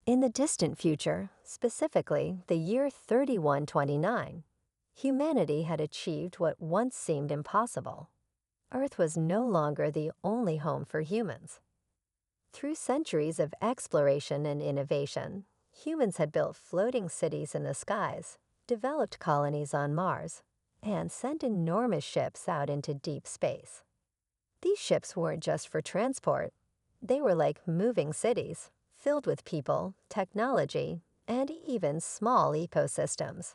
In the distant future, specifically the year 3129, humanity had achieved what once seemed impossible. Earth was no longer the only home for humans. Through centuries of exploration and innovation, humans had built floating cities in the skies, developed colonies on Mars, and sent enormous ships out into deep space. These ships weren't just for transport. They were like moving cities, filled with people, technology, and even small ecosystems.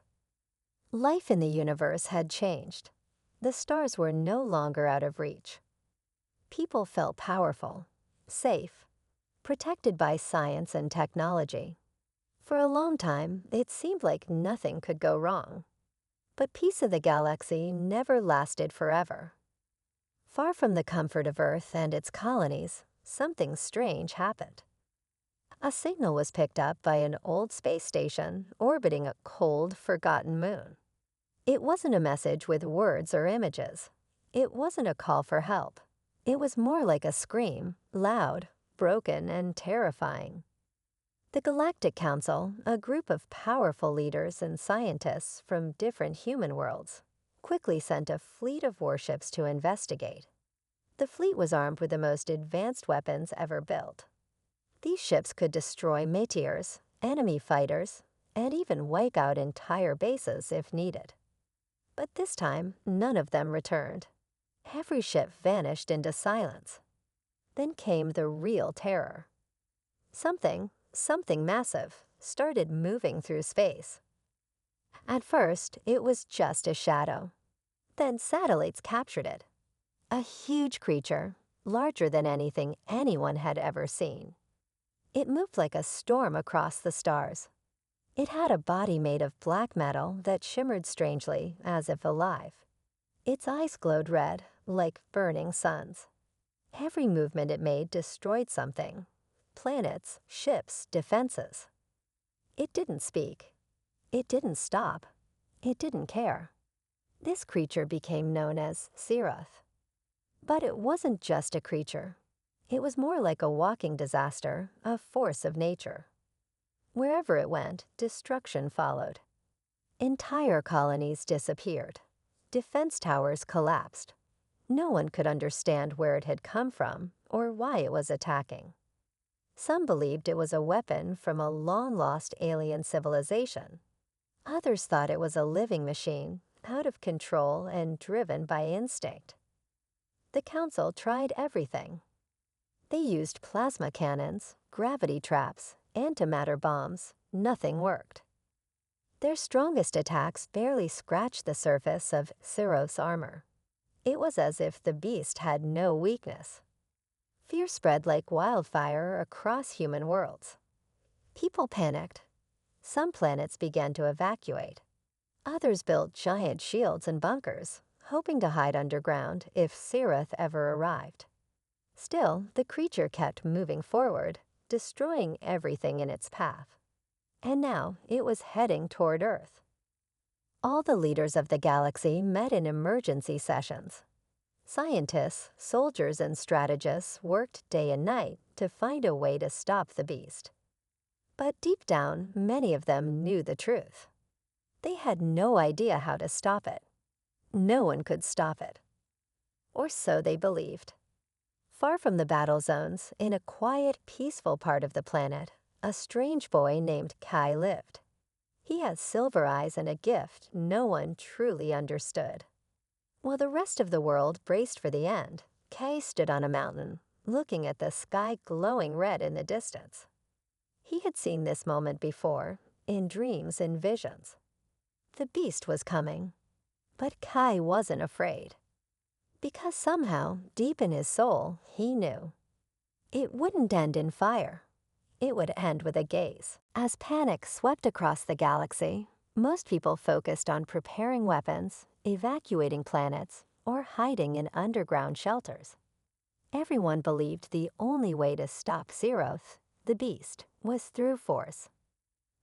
Life in the universe had changed. The stars were no longer out of reach. People felt powerful, safe, protected by science and technology. For a long time, it seemed like nothing could go wrong. But peace of the galaxy never lasted forever. Far from the comfort of Earth and its colonies, something strange happened. A signal was picked up by an old space station orbiting a cold, forgotten moon. It wasn't a message with words or images. It wasn't a call for help. It was more like a scream, loud, broken, and terrifying. The Galactic Council, a group of powerful leaders and scientists from different human worlds, quickly sent a fleet of warships to investigate. The fleet was armed with the most advanced weapons ever built. These ships could destroy meteors, enemy fighters, and even wipe out entire bases if needed. But this time, none of them returned. Every ship vanished into silence. Then came the real terror. Something massive, started moving through space. At first, it was just a shadow. Then satellites captured it. A huge creature, larger than anything anyone had ever seen. It moved like a storm across the stars. It had a body made of black metal that shimmered strangely, as if alive. Its eyes glowed red, like burning suns. Every movement it made destroyed something. Planets, ships, defenses. It didn't speak. It didn't stop. It didn't care. This creature became known as Seroth. But it wasn't just a creature. It was more like a walking disaster, a force of nature. Wherever it went, destruction followed. Entire colonies disappeared. Defense towers collapsed. No one could understand where it had come from or why it was attacking. Some believed it was a weapon from a long-lost alien civilization. Others thought it was a living machine, out of control and driven by instinct. The council tried everything. They used plasma cannons, gravity traps, antimatter bombs. Nothing worked. Their strongest attacks barely scratched the surface of Seroth's armor. It was as if the beast had no weakness. Fear spread like wildfire across human worlds. People panicked. Some planets began to evacuate. Others built giant shields and bunkers, hoping to hide underground if Seroth ever arrived. Still, the creature kept moving forward, destroying everything in its path. And now it was heading toward Earth. All the leaders of the galaxy met in emergency sessions. Scientists, soldiers, and strategists worked day and night to find a way to stop the beast. But deep down, many of them knew the truth. They had no idea how to stop it. No one could stop it. Or so they believed. Far from the battle zones, in a quiet, peaceful part of the planet, a strange boy named Kai lived. He had silver eyes and a gift no one truly understood. While the rest of the world braced for the end, Kai stood on a mountain, looking at the sky glowing red in the distance. He had seen this moment before, in dreams and visions. The beast was coming, but Kai wasn't afraid. Because somehow, deep in his soul, he knew. It wouldn't end in fire. It would end with a gaze. As panic swept across the galaxy, most people focused on preparing weapons, evacuating planets, or hiding in underground shelters. Everyone believed the only way to stop Seroth, the beast, was through force.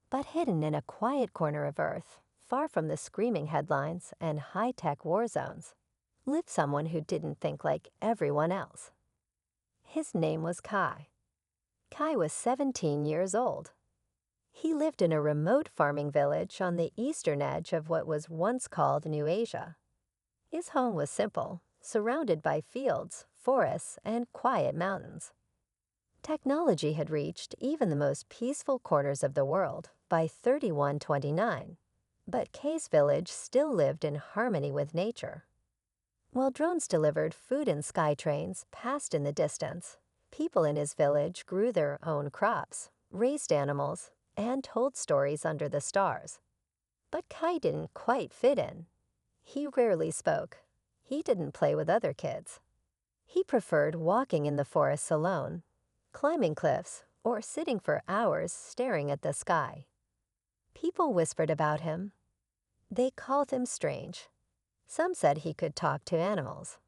But hidden in a quiet corner of Earth, far from the screaming headlines and high-tech war zones, lived someone who didn't think like everyone else. His name was Kai. Kai was 17 years old. He lived in a remote farming village on the eastern edge of what was once called New Asia. His home was simple, surrounded by fields, forests, and quiet mountains. Technology had reached even the most peaceful corners of the world by 3129, but Kay's village still lived in harmony with nature. While drones delivered food and sky trains passed in the distance, people in his village grew their own crops, raised animals, and told stories under the stars. But Kai didn't quite fit in. He rarely spoke. He didn't play with other kids. He preferred walking in the forests alone, climbing cliffs, or sitting for hours staring at the sky. People whispered about him. They called him strange. Some said he could talk to animals.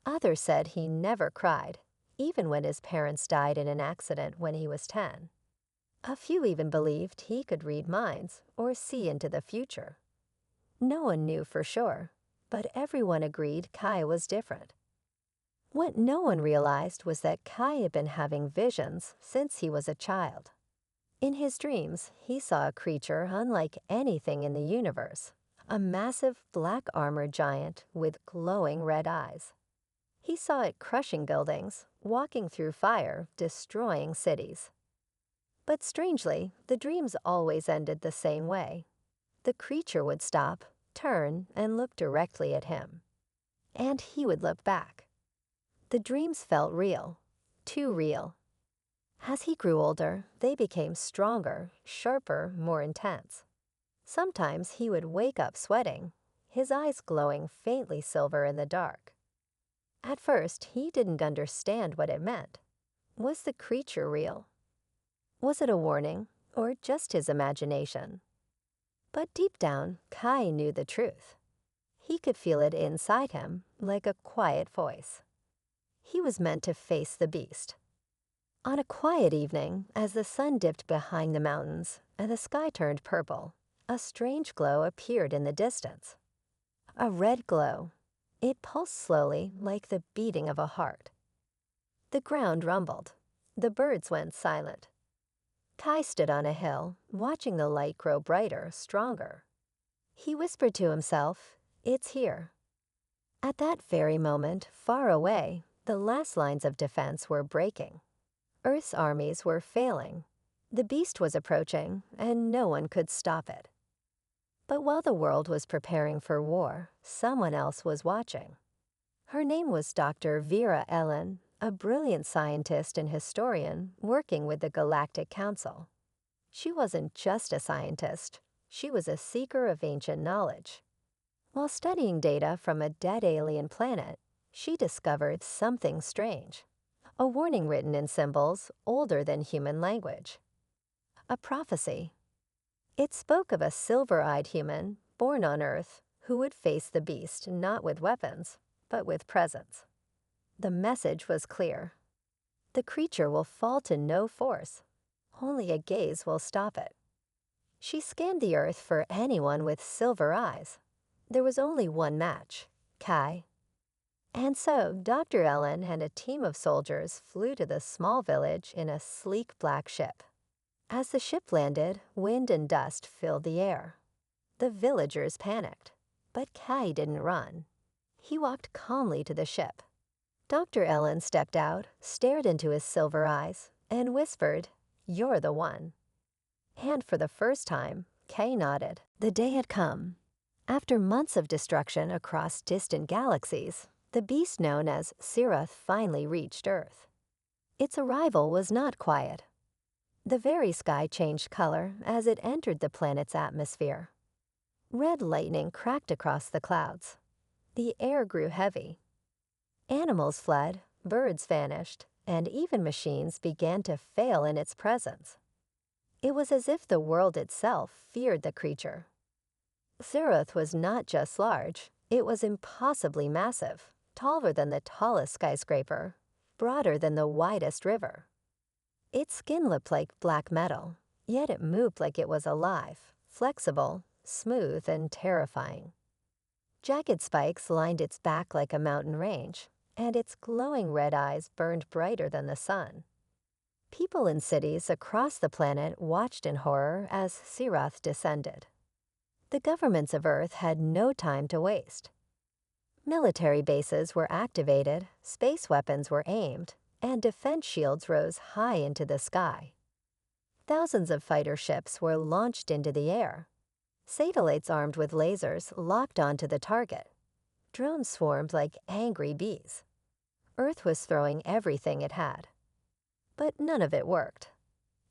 Others said he never cried, even when his parents died in an accident when he was 10. A few even believed he could read minds or see into the future. No one knew for sure, but everyone agreed Kai was different. What no one realized was that Kai had been having visions since he was a child. In his dreams, he saw a creature unlike anything in the universe, a massive black armored giant with glowing red eyes. He saw it crushing buildings, walking through fire, destroying cities. But strangely, the dreams always ended the same way. The creature would stop, turn, and look directly at him. And he would look back. The dreams felt real, too real. As he grew older, they became stronger, sharper, more intense. Sometimes he would wake up sweating, his eyes glowing faintly silver in the dark. At first, he didn't understand what it meant. Was the creature real? Was it a warning, or just his imagination? But deep down, Kai knew the truth. He could feel it inside him, like a quiet voice. He was meant to face the beast. On a quiet evening, as the sun dipped behind the mountains and the sky turned purple, a strange glow appeared in the distance. A red glow. It pulsed slowly like the beating of a heart. The ground rumbled. The birds went silent. Kai stood on a hill, watching the light grow brighter, stronger. He whispered to himself, "It's here." At that very moment, far away, the last lines of defense were breaking. Earth's armies were failing. The beast was approaching, and no one could stop it. But while the world was preparing for war, someone else was watching. Her name was Dr. Vera Ellen, a brilliant scientist and historian working with the Galactic Council. She wasn't just a scientist. She was a seeker of ancient knowledge. While studying data from a dead alien planet, she discovered something strange. A warning written in symbols older than human language. A prophecy. It spoke of a silver-eyed human, born on Earth, who would face the beast not with weapons, but with presence. The message was clear. The creature will fall to no force. Only a gaze will stop it. She scanned the Earth for anyone with silver eyes. There was only one match, Kai. And so Dr. Ellen and a team of soldiers flew to the small village in a sleek black ship. As the ship landed, wind and dust filled the air. The villagers panicked, but Kai didn't run. He walked calmly to the ship. Dr. Ellen stepped out, stared into his silver eyes, and whispered, "You're the one." And for the first time, Kai nodded. The day had come. After months of destruction across distant galaxies, the beast known as Sirath finally reached Earth. Its arrival was not quiet. The very sky changed color as it entered the planet's atmosphere. Red lightning cracked across the clouds. The air grew heavy. Animals fled, birds vanished, and even machines began to fail in its presence. It was as if the world itself feared the creature. Sirath was not just large, it was impossibly massive, taller than the tallest skyscraper, broader than the widest river. Its skin looked like black metal, yet it moved like it was alive, flexible, smooth, and terrifying. Jagged spikes lined its back like a mountain range, and its glowing red eyes burned brighter than the sun. People in cities across the planet watched in horror as Sirath descended. The governments of Earth had no time to waste. Military bases were activated, space weapons were aimed, and defense shields rose high into the sky. Thousands of fighter ships were launched into the air. Satellites armed with lasers locked onto the target. Drones swarmed like angry bees. Earth was throwing everything it had. But none of it worked.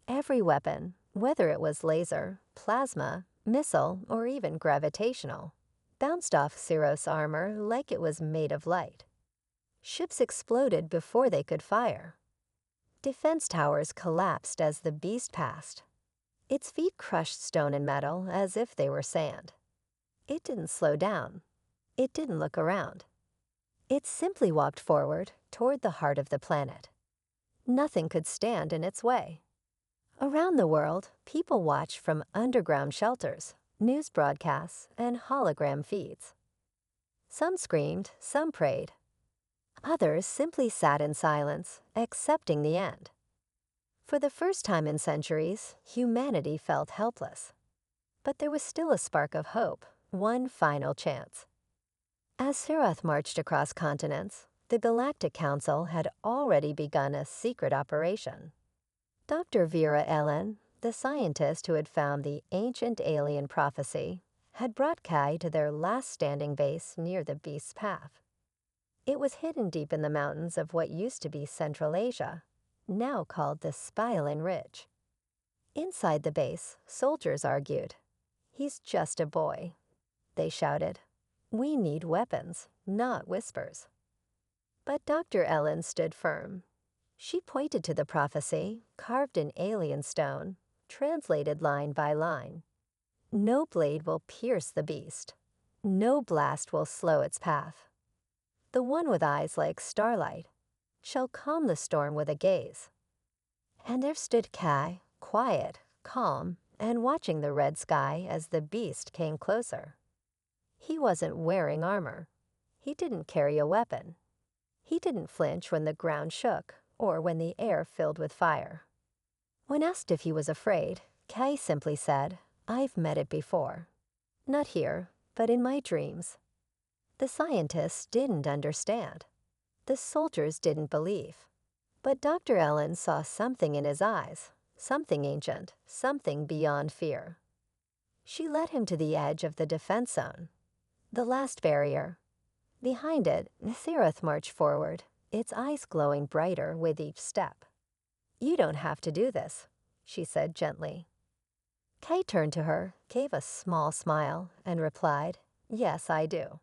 Every weapon, whether it was laser, plasma, missile, or even gravitational, bounced off Siros' armor like it was made of light. Ships exploded before they could fire. Defense towers collapsed as the beast passed. Its feet crushed stone and metal as if they were sand. It didn't slow down. It didn't look around. It simply walked forward toward the heart of the planet. Nothing could stand in its way. Around the world, people watched from underground shelters, news broadcasts, and hologram feeds. Some screamed, some prayed. Others simply sat in silence, accepting the end. For the first time in centuries, humanity felt helpless. But there was still a spark of hope, one final chance. As Serath marched across continents, the Galactic Council had already begun a secret operation. Dr. Vera Ellen, the scientist who had found the ancient alien prophecy, had brought Kai to their last standing base near the Beast's Path. It was hidden deep in the mountains of what used to be Central Asia, now called the Spilin Ridge. Inside the base, soldiers argued. "He's just a boy," they shouted. "We need weapons, not whispers." But Dr. Ellen stood firm. She pointed to the prophecy, carved in alien stone, translated line by line. No blade will pierce the beast. No blast will slow its path. The one with eyes like starlight shall calm the storm with a gaze. And there stood Kai, quiet, calm, and watching the red sky as the beast came closer. He wasn't wearing armor. He didn't carry a weapon. He didn't flinch when the ground shook or when the air filled with fire. When asked if he was afraid, Kai simply said, "I've met it before. Not here, but in my dreams." The scientists didn't understand. The soldiers didn't believe. But Dr. Ellen saw something in his eyes, something ancient, something beyond fear. She led him to the edge of the defense zone, the last barrier. Behind it, Serath marched forward, its eyes glowing brighter with each step. "You don't have to do this," she said gently. Kai turned to her, gave a small smile, and replied, "Yes, I do."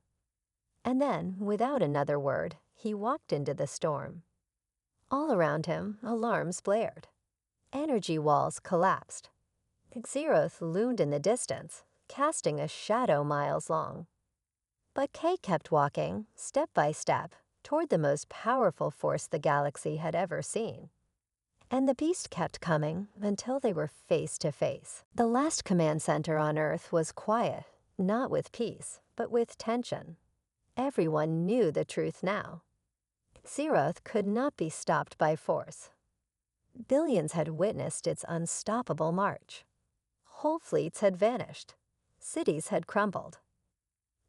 And then, without another word, he walked into the storm. All around him, alarms blared. Energy walls collapsed. Xeroth loomed in the distance, casting a shadow miles long. But Kay kept walking, step by step, toward the most powerful force the galaxy had ever seen. And the beast kept coming until they were face to face. The last command center on Earth was quiet, not with peace, but with tension. Everyone knew the truth now. Zeroth could not be stopped by force. Billions had witnessed its unstoppable march. Whole fleets had vanished. Cities had crumbled.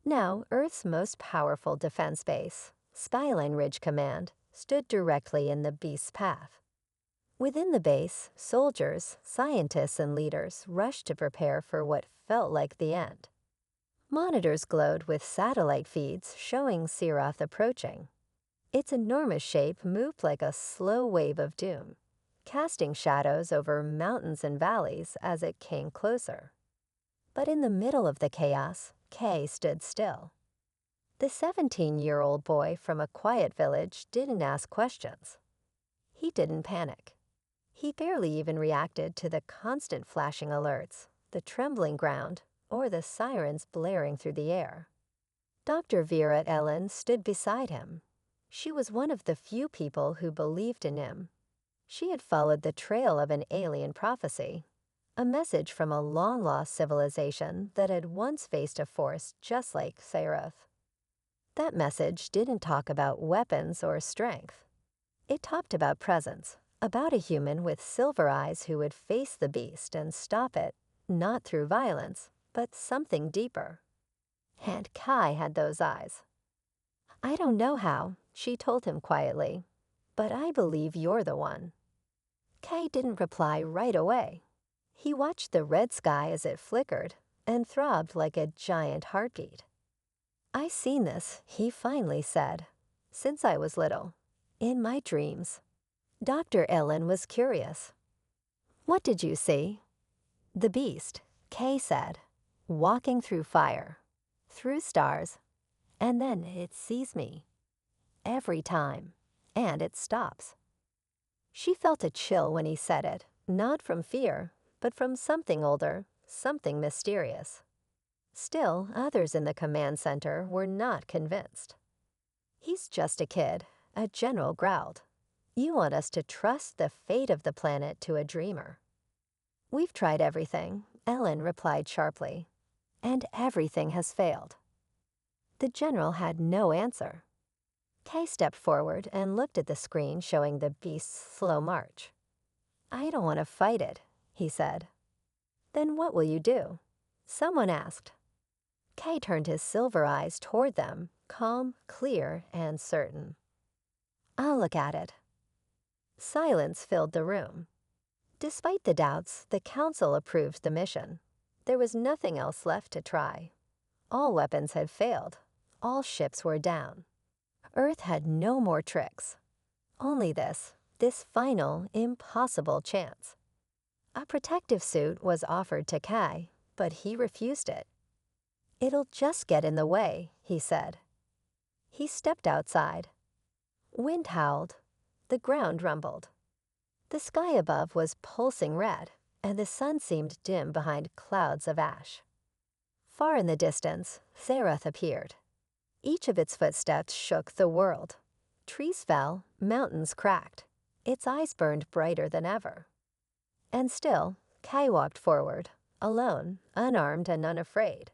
Now, Earth's most powerful defense base, Skyline Ridge Command, stood directly in the beast's path. Within the base, soldiers, scientists, and leaders rushed to prepare for what felt like the end. Monitors glowed with satellite feeds showing Seroth approaching. Its enormous shape moved like a slow wave of doom, casting shadows over mountains and valleys as it came closer. But in the middle of the chaos, Kay stood still. The 17-year-old boy from a quiet village didn't ask questions. He didn't panic. He barely even reacted to the constant flashing alerts, the trembling ground, or the sirens blaring through the air. Dr. Vera Ellen stood beside him. She was one of the few people who believed in him. She had followed the trail of an alien prophecy, a message from a long-lost civilization that had once faced a force just like Seroth. That message didn't talk about weapons or strength. It talked about presence, about a human with silver eyes who would face the beast and stop it, not through violence, but something deeper. And Kai had those eyes. "I don't know how," she told him quietly, "but I believe you're the one." Kai didn't reply right away. He watched the red sky as it flickered and throbbed like a giant heartbeat. "I seen this," he finally said, "since I was little, in my dreams." Dr. Ellen was curious. "What did you see?" "The beast," Kay said, "walking through fire, through stars, and then it sees me. Every time, and it stops." She felt a chill when he said it, not from fear, but from something older, something mysterious. Still, others in the command center were not convinced. "He's just a kid," a general growled. "You want us to trust the fate of the planet to a dreamer." "We've tried everything," Ellen replied sharply, "and everything has failed." The general had no answer. Kay stepped forward and looked at the screen showing the beast's slow march. "I don't want to fight it," he said. "Then what will you do?" someone asked. Kay turned his silver eyes toward them, calm, clear, and certain. "I'll look at it." Silence filled the room. Despite the doubts, the council approved the mission. There was nothing else left to try. All weapons had failed. All ships were down. Earth had no more tricks. Only this final, impossible chance. A protective suit was offered to Kai, but he refused it. "It'll just get in the way," he said. He stepped outside. Wind howled. The ground rumbled. The sky above was pulsing red, and the sun seemed dim behind clouds of ash. Far in the distance, Zerath appeared. Each of its footsteps shook the world. Trees fell, mountains cracked. Its eyes burned brighter than ever. And still, Kai walked forward, alone, unarmed and unafraid.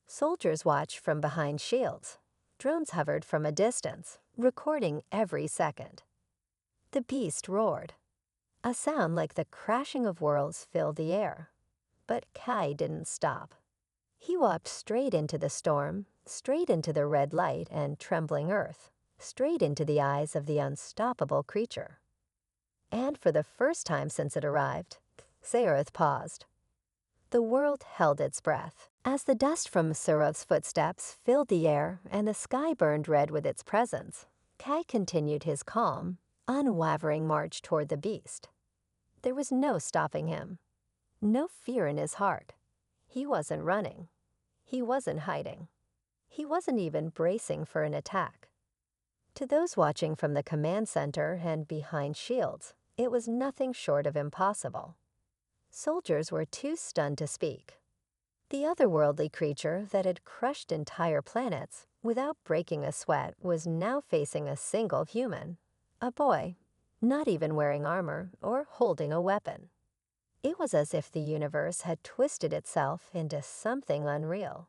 Soldiers watched from behind shields. Drones hovered from a distance, recording every second. The beast roared. A sound like the crashing of worlds filled the air. But Kai didn't stop. He walked straight into the storm, straight into the red light and trembling earth, straight into the eyes of the unstoppable creature. And for the first time since it arrived, Zerath paused. The world held its breath. As the dust from Zerath's footsteps filled the air and the sky burned red with its presence, Kai continued his calm, unwavering march toward the beast. There was no stopping him. No fear in his heart. He wasn't running. He wasn't hiding. He wasn't even bracing for an attack. To those watching from the command center and behind shields, it was nothing short of impossible. Soldiers were too stunned to speak. The otherworldly creature that had crushed entire planets without breaking a sweat was now facing a single human, a boy, not even wearing armor or holding a weapon. It was as if the universe had twisted itself into something unreal.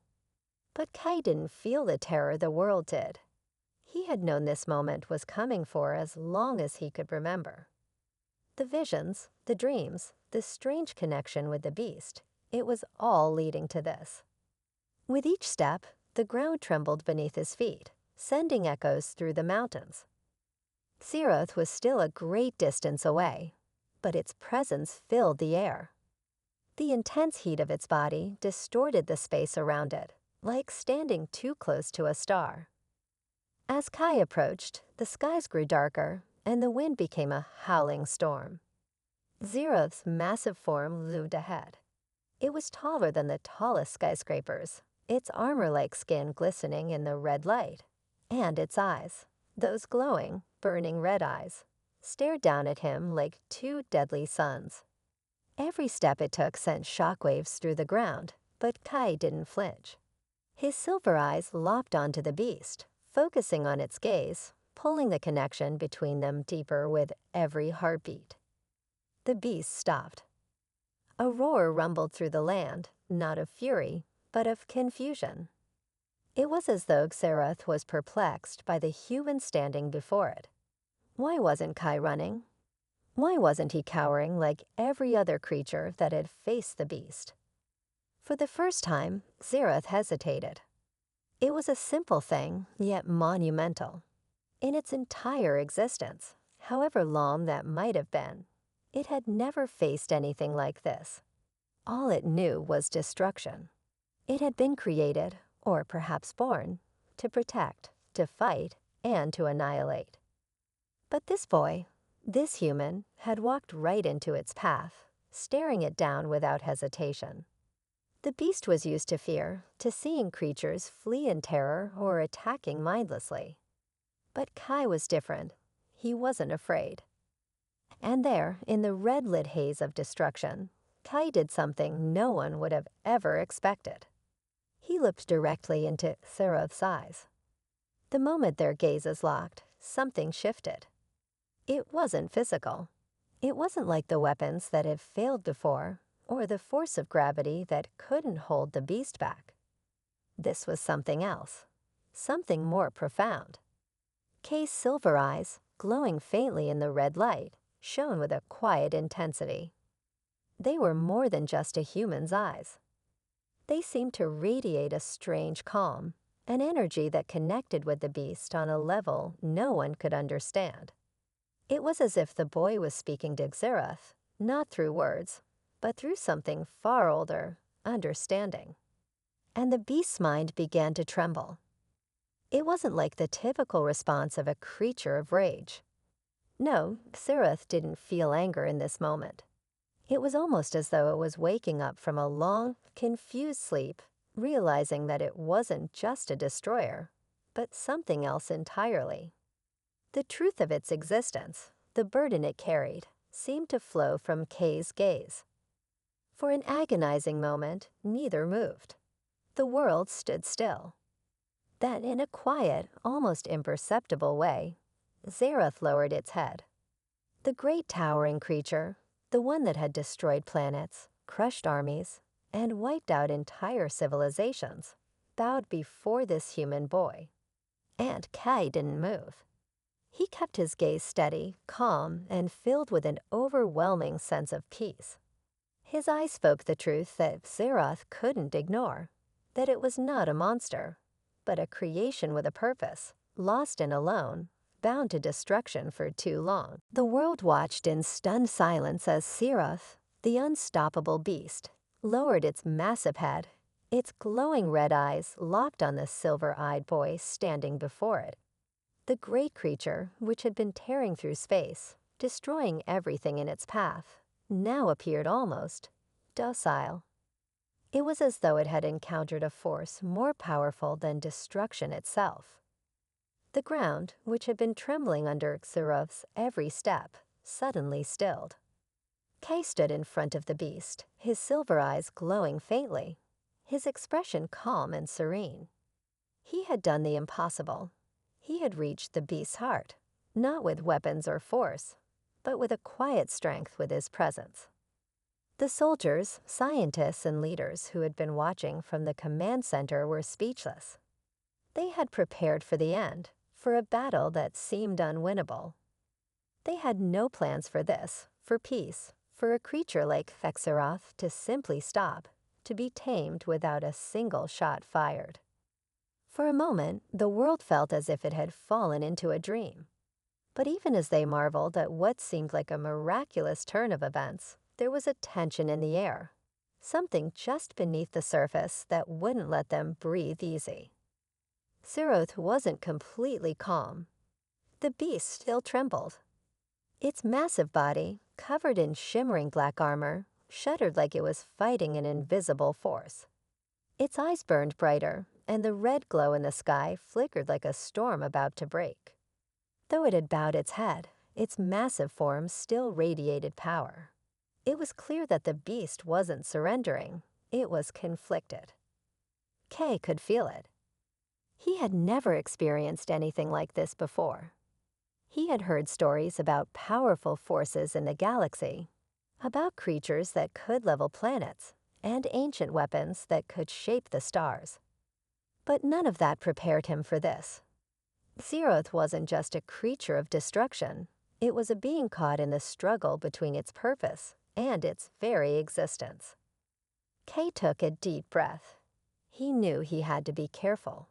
But Kai didn't feel the terror the world did. He had known this moment was coming for as long as he could remember. The visions, the dreams, the strange connection with the beast, it was all leading to this. With each step, the ground trembled beneath his feet, sending echoes through the mountains. Zerath was still a great distance away, but its presence filled the air. The intense heat of its body distorted the space around it, like standing too close to a star. As Kai approached, the skies grew darker, and the wind became a howling storm. Zerath's massive form loomed ahead. It was taller than the tallest skyscrapers, its armor-like skin glistening in the red light, and its eyes, those glowing, burning red eyes, stared down at him like two deadly suns. Every step it took sent shockwaves through the ground, but Kai didn't flinch. His silver eyes locked onto the beast, focusing on its gaze, pulling the connection between them deeper with every heartbeat. The beast stopped. A roar rumbled through the land, not of fury, but of confusion. It was as though Zerath was perplexed by the human standing before it. Why wasn't Kai running? Why wasn't he cowering like every other creature that had faced the beast? For the first time, Xerath hesitated. It was a simple thing, yet monumental. In its entire existence, however long that might have been, it had never faced anything like this. All it knew was destruction. It had been created, or perhaps born, to protect, to fight, and to annihilate. But this boy, this human, had walked right into its path, staring it down without hesitation. The beast was used to fear, to seeing creatures flee in terror or attacking mindlessly. But Kai was different. He wasn't afraid. And there, in the red-lit haze of destruction, Kai did something no one would have ever expected. He looked directly into Xerath's eyes. The moment their gazes locked, something shifted. It wasn't physical. It wasn't like the weapons that had failed before, or the force of gravity that couldn't hold the beast back. This was something else, something more profound. Kay's silver eyes, glowing faintly in the red light, shone with a quiet intensity. They were more than just a human's eyes. They seemed to radiate a strange calm, an energy that connected with the beast on a level no one could understand. It was as if the boy was speaking to Xerath, not through words, but through something far older, understanding. And the beast's mind began to tremble. It wasn't like the typical response of a creature of rage. No, Xerath didn't feel anger in this moment. It was almost as though it was waking up from a long, confused sleep, realizing that it wasn't just a destroyer, but something else entirely. The truth of its existence, the burden it carried, seemed to flow from Kay's gaze. For an agonizing moment, neither moved. The world stood still. Then, in a quiet, almost imperceptible way, Xerath lowered its head. The great towering creature, the one that had destroyed planets, crushed armies, and wiped out entire civilizations, bowed before this human boy. And Kai didn't move. He kept his gaze steady, calm, and filled with an overwhelming sense of peace. His eyes spoke the truth that Xerath couldn't ignore, that it was not a monster, but a creation with a purpose, lost and alone, bound to destruction for too long. The world watched in stunned silence as Xerath, the unstoppable beast, lowered its massive head, its glowing red eyes locked on the silver-eyed boy standing before it. The great creature, which had been tearing through space, destroying everything in its path, now appeared almost docile. It was as though it had encountered a force more powerful than destruction itself. The ground, which had been trembling under Xerath's every step, suddenly stilled. Kay stood in front of the beast, his silver eyes glowing faintly, his expression calm and serene. He had done the impossible. He had reached the beast's heart, not with weapons or force, but with a quiet strength with his presence. The soldiers, scientists, and leaders who had been watching from the command center were speechless. They had prepared for the end, for a battle that seemed unwinnable. They had no plans for this, for peace, for a creature like Xerath to simply stop, to be tamed without a single shot fired. For a moment, the world felt as if it had fallen into a dream. But even as they marveled at what seemed like a miraculous turn of events, there was a tension in the air, something just beneath the surface that wouldn't let them breathe easy. Xerath wasn't completely calm. The beast still trembled. Its massive body, covered in shimmering black armor, shuddered like it was fighting an invisible force. Its eyes burned brighter, and the red glow in the sky flickered like a storm about to break. Though it had bowed its head, its massive form still radiated power. It was clear that the beast wasn't surrendering. It was conflicted. Kay could feel it. He had never experienced anything like this before. He had heard stories about powerful forces in the galaxy, about creatures that could level planets, and ancient weapons that could shape the stars. But none of that prepared him for this. Xerath wasn't just a creature of destruction. It was a being caught in the struggle between its purpose and its very existence. Kay took a deep breath. He knew he had to be careful.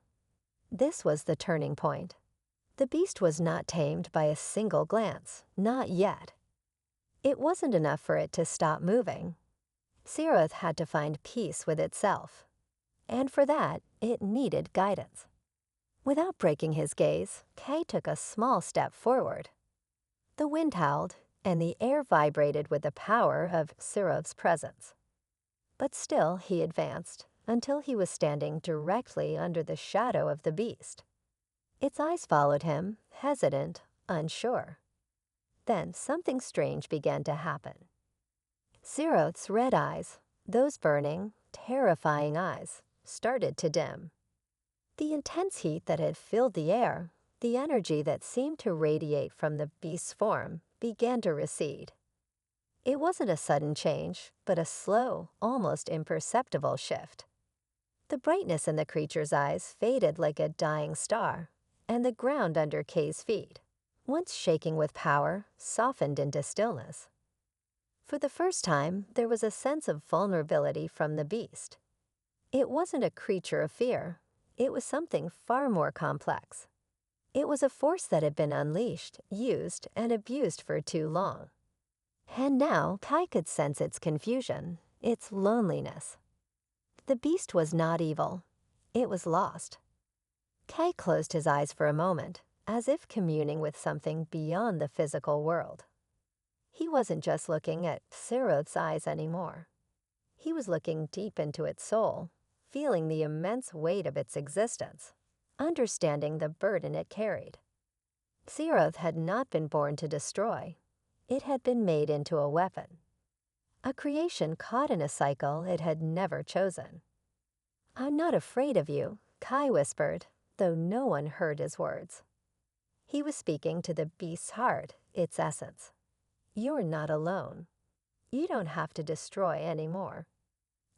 This was the turning point. The beast was not tamed by a single glance, not yet. It wasn't enough for it to stop moving. Seroth had to find peace with itself, and for that, it needed guidance. Without breaking his gaze, Kay took a small step forward. The wind howled, and the air vibrated with the power of Seroth's presence. But still he advanced, until he was standing directly under the shadow of the beast. Its eyes followed him, hesitant, unsure. Then something strange began to happen. Seroth's red eyes, those burning, terrifying eyes, started to dim. The intense heat that had filled the air, the energy that seemed to radiate from the beast's form, began to recede. It wasn't a sudden change, but a slow, almost imperceptible shift. The brightness in the creature's eyes faded like a dying star, and the ground under Kay's feet, once shaking with power, softened into stillness. For the first time, there was a sense of vulnerability from the beast. It wasn't a creature of fear. It was something far more complex. It was a force that had been unleashed, used, and abused for too long. And now Kai could sense its confusion, its loneliness. The beast was not evil. It was lost. Kai closed his eyes for a moment, as if communing with something beyond the physical world. He wasn't just looking at Seroth's eyes anymore. He was looking deep into its soul, feeling the immense weight of its existence, understanding the burden it carried. Seroth had not been born to destroy. It had been made into a weapon. A creation caught in a cycle it had never chosen. "I'm not afraid of you," Kai whispered, though no one heard his words. He was speaking to the beast's heart, its essence. "You're not alone. You don't have to destroy anymore."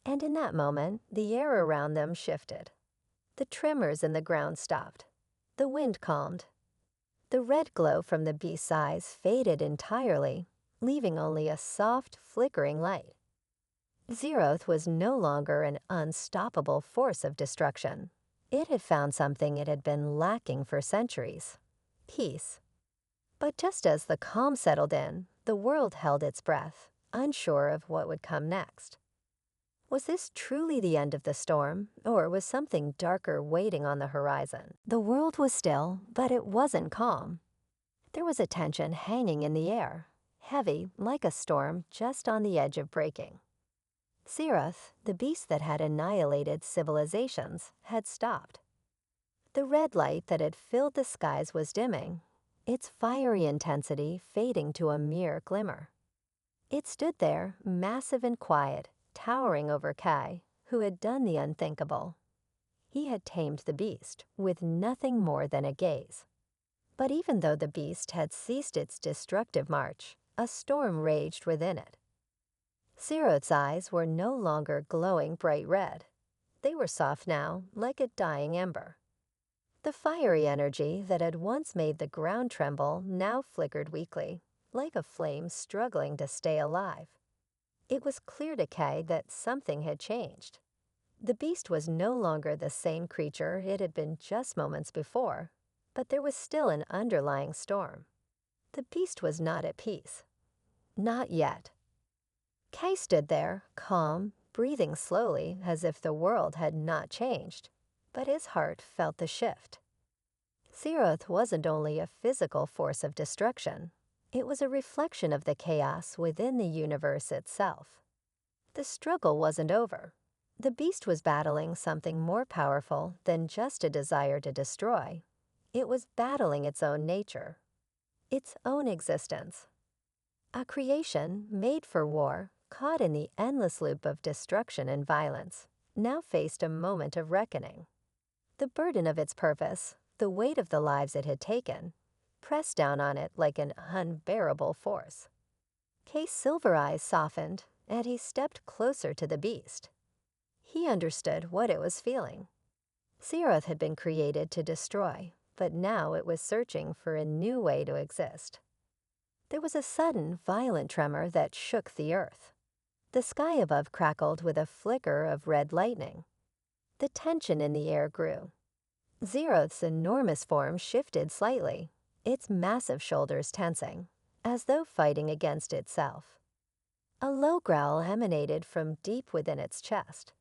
And in that moment, the air around them shifted. The tremors in the ground stopped. The wind calmed. The red glow from the beast's eyes faded entirely, leaving only a soft, flickering light. Zeroth was no longer an unstoppable force of destruction. It had found something it had been lacking for centuries: peace. But just as the calm settled in, the world held its breath, unsure of what would come next. Was this truly the end of the storm, or was something darker waiting on the horizon? The world was still, but it wasn't calm. There was a tension hanging in the air, heavy like a storm just on the edge of breaking. Seroth, the beast that had annihilated civilizations, had stopped. The red light that had filled the skies was dimming, its fiery intensity fading to a mere glimmer. It stood there, massive and quiet, towering over Kai, who had done the unthinkable. He had tamed the beast with nothing more than a gaze. But even though the beast had ceased its destructive march, a storm raged within it. Seroth's eyes were no longer glowing bright red. They were soft now, like a dying ember. The fiery energy that had once made the ground tremble now flickered weakly, like a flame struggling to stay alive. It was clear to Kay that something had changed. The beast was no longer the same creature it had been just moments before, but there was still an underlying storm. The beast was not at peace. Not yet. Kay stood there, calm, breathing slowly as if the world had not changed, but his heart felt the shift. Seroth wasn't only a physical force of destruction. It was a reflection of the chaos within the universe itself. The struggle wasn't over. The beast was battling something more powerful than just a desire to destroy. It was battling its own nature, its own existence. A creation made for war, caught in the endless loop of destruction and violence, now faced a moment of reckoning. The burden of its purpose, the weight of the lives it had taken, pressed down on it like an unbearable force. Kay's silver eyes softened, and he stepped closer to the beast. He understood what it was feeling. Seroth had been created to destroy, but now it was searching for a new way to exist. There was a sudden, violent tremor that shook the earth. The sky above crackled with a flicker of red lightning. The tension in the air grew. Zeroth's enormous form shifted slightly, its massive shoulders tensing, as though fighting against itself. A low growl emanated from deep within its chest.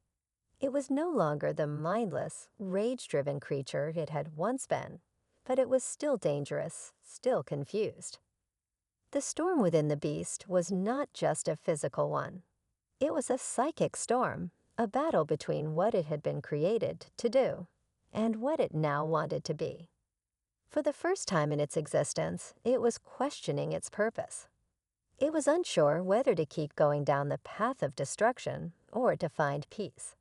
It was no longer the mindless, rage-driven creature it had once been, but it was still dangerous, still confused. The storm within the beast was not just a physical one. It was a psychic storm, a battle between what it had been created to do and what it now wanted to be. For the first time in its existence, it was questioning its purpose. It was unsure whether to keep going down the path of destruction or to find peace.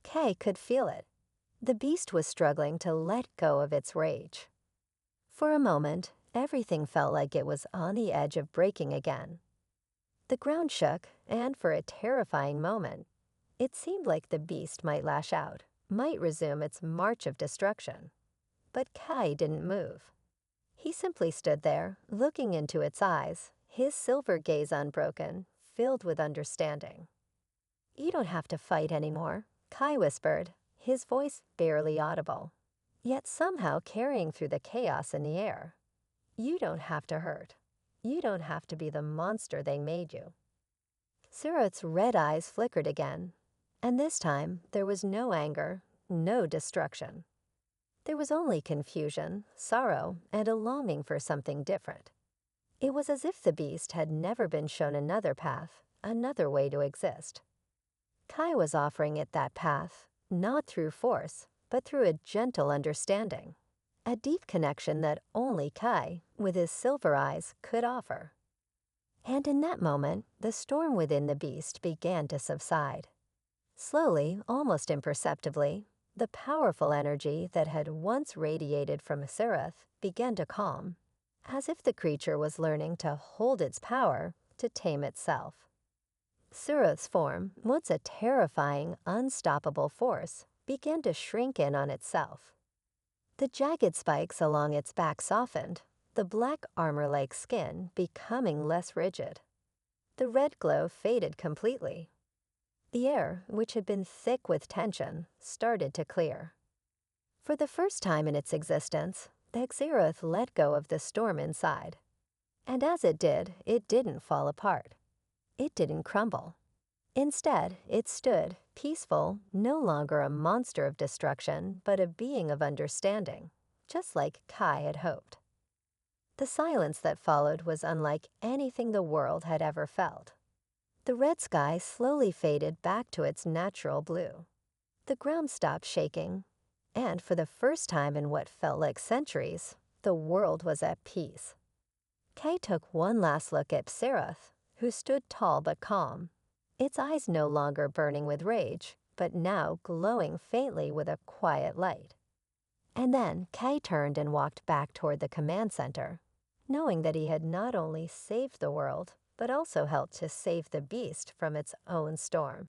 Kay could feel it. The beast was struggling to let go of its rage. For a moment, everything felt like it was on the edge of breaking again. The ground shook, and for a terrifying moment, it seemed like the beast might lash out, might resume its march of destruction. But Kai didn't move. He simply stood there, looking into its eyes, his silver gaze unbroken, filled with understanding. "You don't have to fight anymore," Kai whispered, his voice barely audible, yet somehow carrying through the chaos in the air. "You don't have to hurt. You don't have to be the monster they made you." Zeroth's red eyes flickered again, and this time there was no anger, no destruction. There was only confusion, sorrow, and a longing for something different. It was as if the beast had never been shown another path, another way to exist. Kai was offering it that path, not through force, but through a gentle understanding, a deep connection that only Kai, with his silver eyes, could offer. And in that moment, the storm within the beast began to subside. Slowly, almost imperceptibly, the powerful energy that had once radiated from Zeroth began to calm, as if the creature was learning to hold its power to tame itself. Zeroth's form, once a terrifying, unstoppable force, began to shrink in on itself. The jagged spikes along its back softened, the black armor-like skin becoming less rigid. The red glow faded completely. The air, which had been thick with tension, started to clear. For the first time in its existence, the Zeroth let go of the storm inside. And as it did, it didn't fall apart. It didn't crumble. Instead, it stood, peaceful, no longer a monster of destruction, but a being of understanding, just like Kai had hoped. The silence that followed was unlike anything the world had ever felt. The red sky slowly faded back to its natural blue. The ground stopped shaking, and for the first time in what felt like centuries, the world was at peace. Kay took one last look at Zeroth, who stood tall but calm, its eyes no longer burning with rage, but now glowing faintly with a quiet light. And then Kay turned and walked back toward the command center, knowing that he had not only saved the world, but also helped to save the beast from its own storm.